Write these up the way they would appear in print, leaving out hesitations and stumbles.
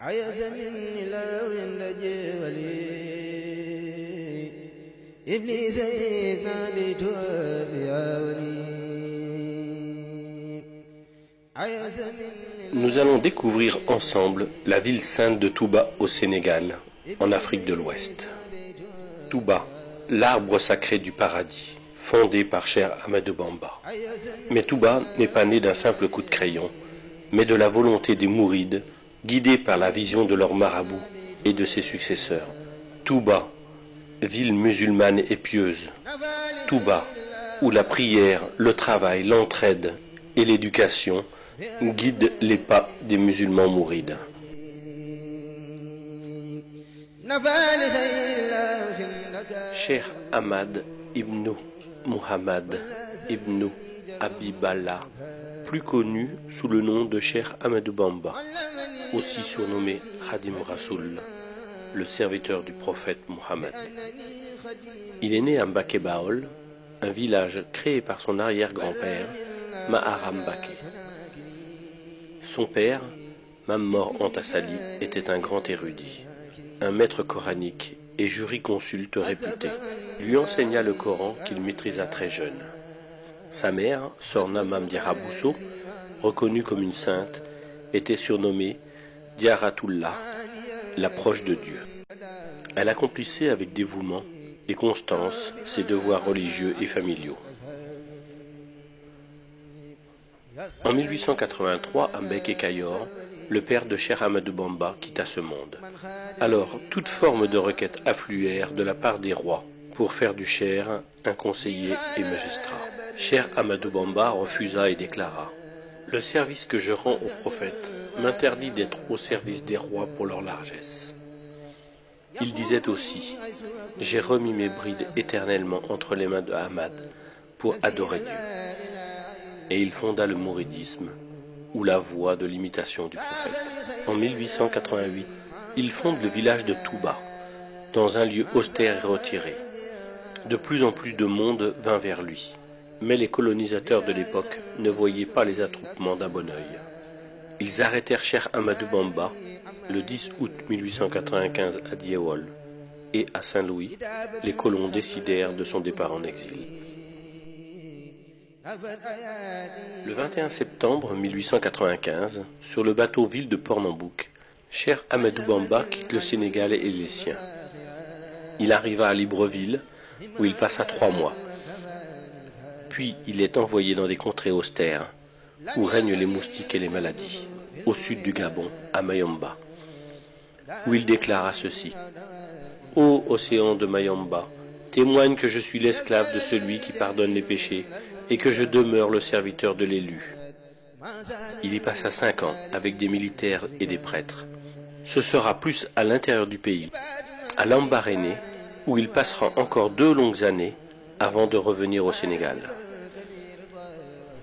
عيس مني لو ينجي ولي إبليس إذ ناديته بياوني عيس مني. Nous allons découvrir ensemble la ville sainte de Touba au Sénégal, en Afrique de l'Ouest. Touba, l'arbre sacré du paradis, fondé par Cheikh Ahmadou Bamba. Mais Touba n'est pas né d'un simple coup de crayon, mais de la volonté des mourides, guidés par la vision de leur marabout et de ses successeurs. Touba, ville musulmane et pieuse. Touba, où la prière, le travail, l'entraide et l'éducation guident les pas des musulmans mourides. Cheikh Ahmad ibn Muhammad ibn Habiballah, plus connu sous le nom de Cheikh Ahmadou Bamba, aussi surnommé Khadim Rasoul, le serviteur du prophète Mohammed. Il est né à Mbaké Baol, un village créé par son arrière-grand-père, Maharam Baké. Son père, Mammor Antassali, était un grand érudit, un maître coranique et jurisconsulte réputé. Lui enseigna le Coran qu'il maîtrisa très jeune. Sa mère, Sorna Mam Diarra Bousso, reconnue comme une sainte, était surnommée Diaratullah, la proche de Dieu. Elle accomplissait avec dévouement et constance ses devoirs religieux et familiaux. En 1883, à Mbeke Kayor, le père de Cheikh Ahmadou Bamba quitta ce monde. Alors, toute forme de requête affluèrent de la part des rois pour faire du Cheikh un conseiller et magistrat. Cheikh Ahmadou Bamba refusa et déclara: « Le service que je rends au prophète m'interdit d'être au service des rois pour leur largesse. » Il disait aussi: « J'ai remis mes brides éternellement entre les mains de Ahmad pour adorer Dieu. » Et il fonda le mouridisme, ou la voie de l'imitation du prophète. En 1888, il fonde le village de Touba, dans un lieu austère et retiré. De plus en plus de monde vint vers lui, mais les colonisateurs de l'époque ne voyaient pas les attroupements d'un bon œil. Ils arrêtèrent Cheikh Ahmadou Bamba le 10 août 1895 à Diewol, et à Saint-Louis, les colons décidèrent de son départ en exil. Le 21 septembre 1895, sur le bateau ville de Port-Nambouk, Cheikh Ahmadou Bamba quitte le Sénégal et les siens. Il arriva à Libreville, où il passa 3 mois. Puis il est envoyé dans des contrées austères, où règnent les moustiques et les maladies, au sud du Gabon, à Mayomba, où il déclara ceci: « Ô océan de Mayomba, témoigne que je suis l'esclave de celui qui pardonne les péchés, et que je demeure le serviteur de l'élu. » Il y passa 5 ans avec des militaires et des prêtres. Ce sera plus à l'intérieur du pays, à Lambaréné, où il passera encore 2 longues années avant de revenir au Sénégal.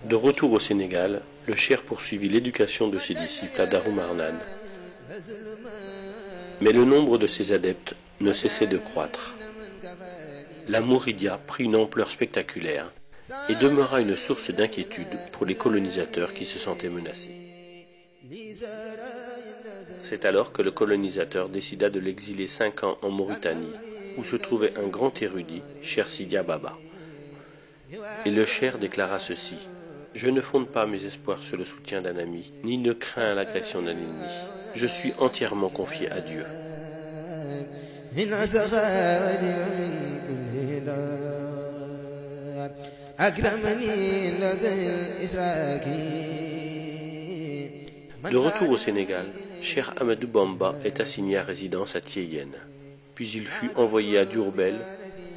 De retour au Sénégal, le cheikh poursuivit l'éducation de ses disciples à Darou Marnane. Mais le nombre de ses adeptes ne cessait de croître. La mouridia prit une ampleur spectaculaire et demeura une source d'inquiétude pour les colonisateurs qui se sentaient menacés. C'est alors que le colonisateur décida de l'exiler 5 ans en Mauritanie, où se trouvait un grand érudit, Cheikh Sidia Baba. Et le cheikh déclara ceci: « Je ne fonde pas mes espoirs sur le soutien d'un ami, ni ne crains l'agression d'un ennemi. Je suis entièrement confié à Dieu. » De retour au Sénégal, Cheikh Ahmadou Bamba est assigné à résidence à Thiéyenne. Puis il fut envoyé à Diourbel,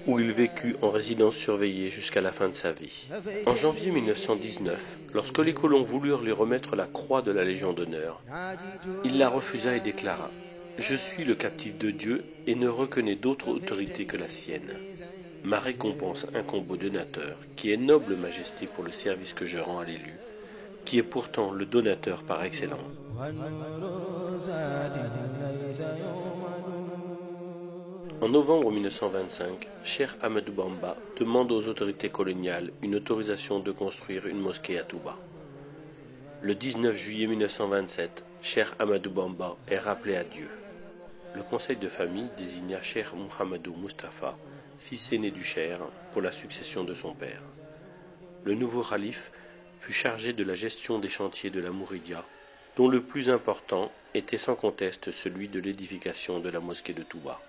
où il vécut en résidence surveillée jusqu'à la fin de sa vie. En janvier 1919, lorsque les colons voulurent lui remettre la croix de la Légion d'honneur, il la refusa et déclara: « Je suis le captif de Dieu et ne reconnais d'autre autorité que la sienne. Ma récompense incombe au donateur, qui est noble majesté pour le service que je rends à l'élu, qui est pourtant le donateur par excellence. » En novembre 1925, Cheikh Ahmadou Bamba demande aux autorités coloniales une autorisation de construire une mosquée à Touba. Le 19 juillet 1927, Cheikh Ahmadou Bamba est rappelé à Dieu. Le conseil de famille désigna Cheikh Mouhamadou Moustapha, fils aîné du Cheikh, pour la succession de son père. Le nouveau khalife fut chargé de la gestion des chantiers de la Mouridia, dont le plus important était sans conteste celui de l'édification de la mosquée de Touba.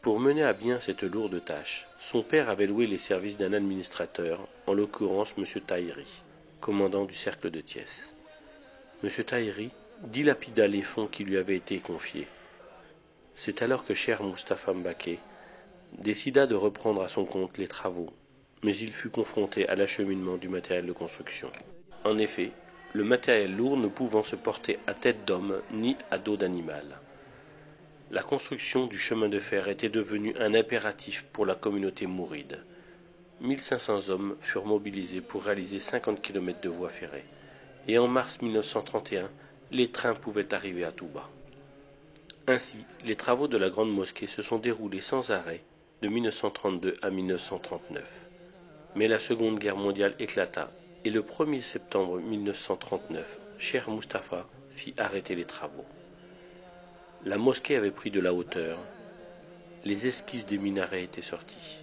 Pour mener à bien cette lourde tâche, son père avait loué les services d'un administrateur, en l'occurrence M. Tahiri, commandant du cercle de Thiès. M. Tahiri dilapida les fonds qui lui avaient été confiés. C'est alors que Cheikh Moustapha Mbacké décida de reprendre à son compte les travaux, mais il fut confronté à l'acheminement du matériel de construction. En effet, le matériel lourd ne pouvant se porter à tête d'homme ni à dos d'animal. La construction du chemin de fer était devenue un impératif pour la communauté mouride. 1500 hommes furent mobilisés pour réaliser 50 km de voies ferrées. Et en mars 1931, les trains pouvaient arriver à Touba. Ainsi, les travaux de la grande mosquée se sont déroulés sans arrêt de 1932 à 1939. Mais la Seconde Guerre mondiale éclata et le 1er septembre 1939, Cheikh Moustapha fit arrêter les travaux. La mosquée avait pris de la hauteur, les esquisses des minarets étaient sorties.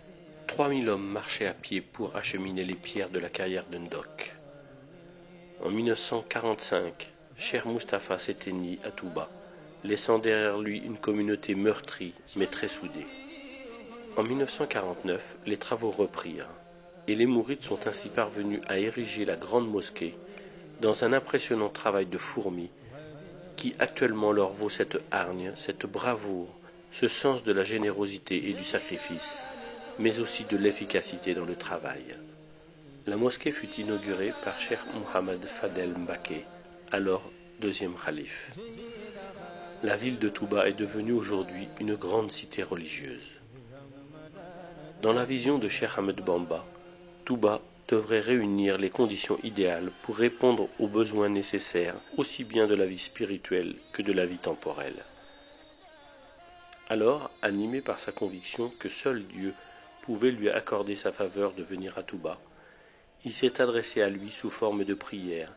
3000 hommes marchaient à pied pour acheminer les pierres de la carrière de Ndok. En 1945, Cheikh Moustapha s'éteignit à Touba, laissant derrière lui une communauté meurtrie mais très soudée. En 1949, les travaux reprirent, et les Mourides sont ainsi parvenus à ériger la grande mosquée dans un impressionnant travail de fourmi qui actuellement leur vaut cette hargne, cette bravoure, ce sens de la générosité et du sacrifice, mais aussi de l'efficacité dans le travail. La mosquée fut inaugurée par Cheikh Mohamed Fadel Mbacké, alors deuxième khalife. La ville de Touba est devenue aujourd'hui une grande cité religieuse. Dans la vision de Cheikh Ahmadou Bamba, Touba devrait réunir les conditions idéales pour répondre aux besoins nécessaires aussi bien de la vie spirituelle que de la vie temporelle. Alors, animé par sa conviction que seul Dieu pouvait lui accorder sa faveur de venir à Touba, il s'est adressé à lui sous forme de prière,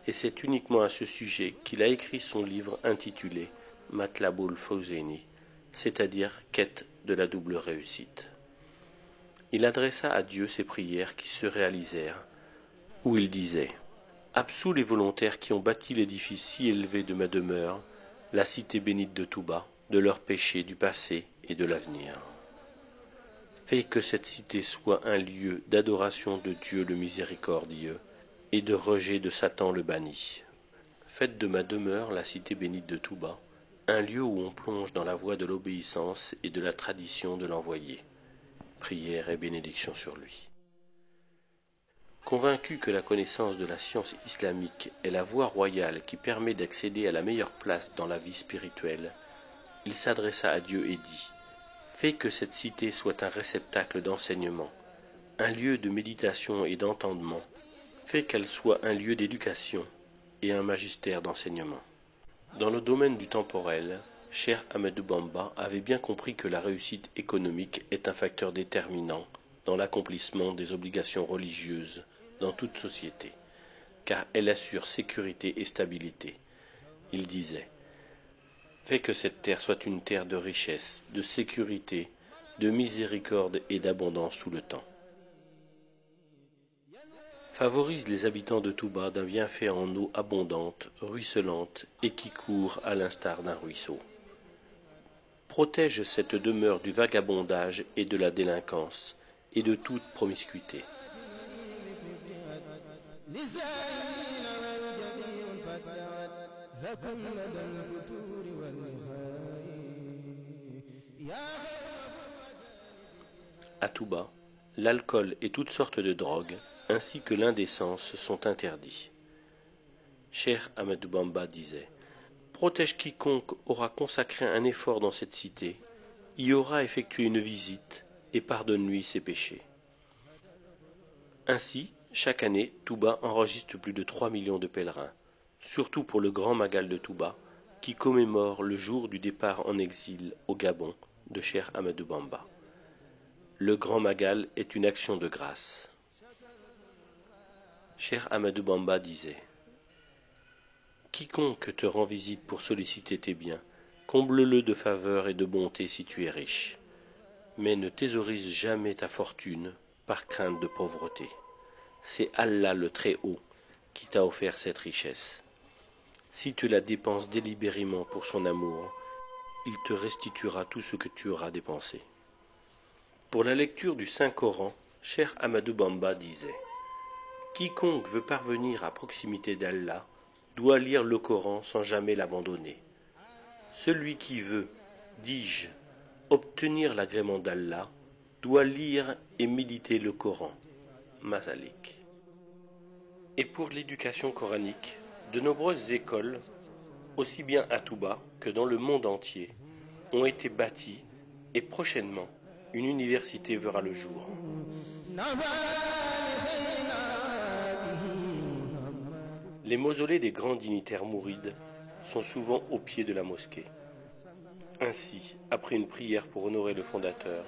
et c'est uniquement à ce sujet qu'il a écrit son livre intitulé Matlaboul Fawzeyni, c'est-à-dire Quête de la double réussite. Il adressa à Dieu ses prières qui se réalisèrent, où il disait « Absous les volontaires qui ont bâti l'édifice si élevé de ma demeure, la cité bénite de Touba, de leurs péchés du passé et de l'avenir. Fais que cette cité soit un lieu d'adoration de Dieu le miséricordieux et de rejet de Satan le banni. Faites de ma demeure, la cité bénite de Touba, un lieu où on plonge dans la voie de l'obéissance et de la tradition de l'envoyé. » Prière et bénédiction sur lui. Convaincu que la connaissance de la science islamique est la voie royale qui permet d'accéder à la meilleure place dans la vie spirituelle, il s'adressa à Dieu et dit « Fais que cette cité soit un réceptacle d'enseignement, un lieu de méditation et d'entendement, fais qu'elle soit un lieu d'éducation et un magistère d'enseignement. » Dans le domaine du temporel, Cheikh Ahmadou Bamba avait bien compris que la réussite économique est un facteur déterminant dans l'accomplissement des obligations religieuses dans toute société, car elle assure sécurité et stabilité. Il disait « Fais que cette terre soit une terre de richesse, de sécurité, de miséricorde et d'abondance tout le temps. Favorise les habitants de Touba d'un bienfait en eau abondante, ruisselante et qui court à l'instar d'un ruisseau. Protège cette demeure du vagabondage et de la délinquance et de toute promiscuité. À Touba, l'alcool et toutes sortes de drogues, ainsi que l'indécence, sont interdits. Cheikh Ahmadou Bamba disait « Protège quiconque aura consacré un effort dans cette cité, y aura effectué une visite et pardonne-lui ses péchés. » Ainsi, chaque année, Touba enregistre plus de 3 millions de pèlerins, surtout pour le Grand Magal de Touba, qui commémore le jour du départ en exil au Gabon de Cheikh Ahmadou Bamba. Le Grand Magal est une action de grâce. Cheikh Ahmadou Bamba disait Quiconque te rend visite pour solliciter tes biens, comble-le de faveur et de bonté si tu es riche. Mais ne thésaurise jamais ta fortune par crainte de pauvreté. C'est Allah le Très-Haut qui t'a offert cette richesse. Si tu la dépenses délibérément pour son amour, il te restituera tout ce que tu auras dépensé. Pour la lecture du Saint-Coran, Cheikh Ahmadou Bamba disait « Quiconque veut parvenir à proximité d'Allah doit lire le Coran sans jamais l'abandonner. Celui qui veut, dis-je, obtenir l'agrément d'Allah doit lire et méditer le Coran. » Masalik. Et pour l'éducation coranique, de nombreuses écoles, aussi bien à Touba que dans le monde entier, ont été bâties et prochainement, une université verra le jour. Les mausolées des grands dignitaires mourides sont souvent au pied de la mosquée. Ainsi, après une prière pour honorer le fondateur,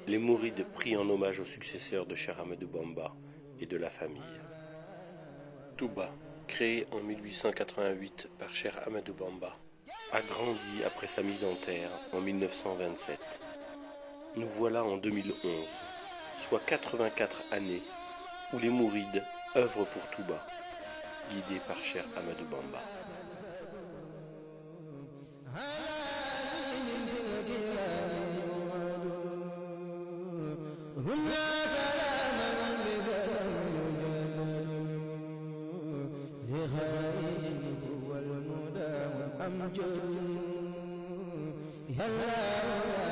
les mourides prient en hommage aux successeurs de Cheikh Ahmadou Bamba et de la famille. Touba, créé en 1888 par Cheikh Ahmadou Bamba, a grandi après sa mise en terre en 1927. Nous voilà en 2011, soit 84 années où les mourides œuvrent pour Touba, guidés par Cheikh Ahmadou Bamba. أمجد يا الله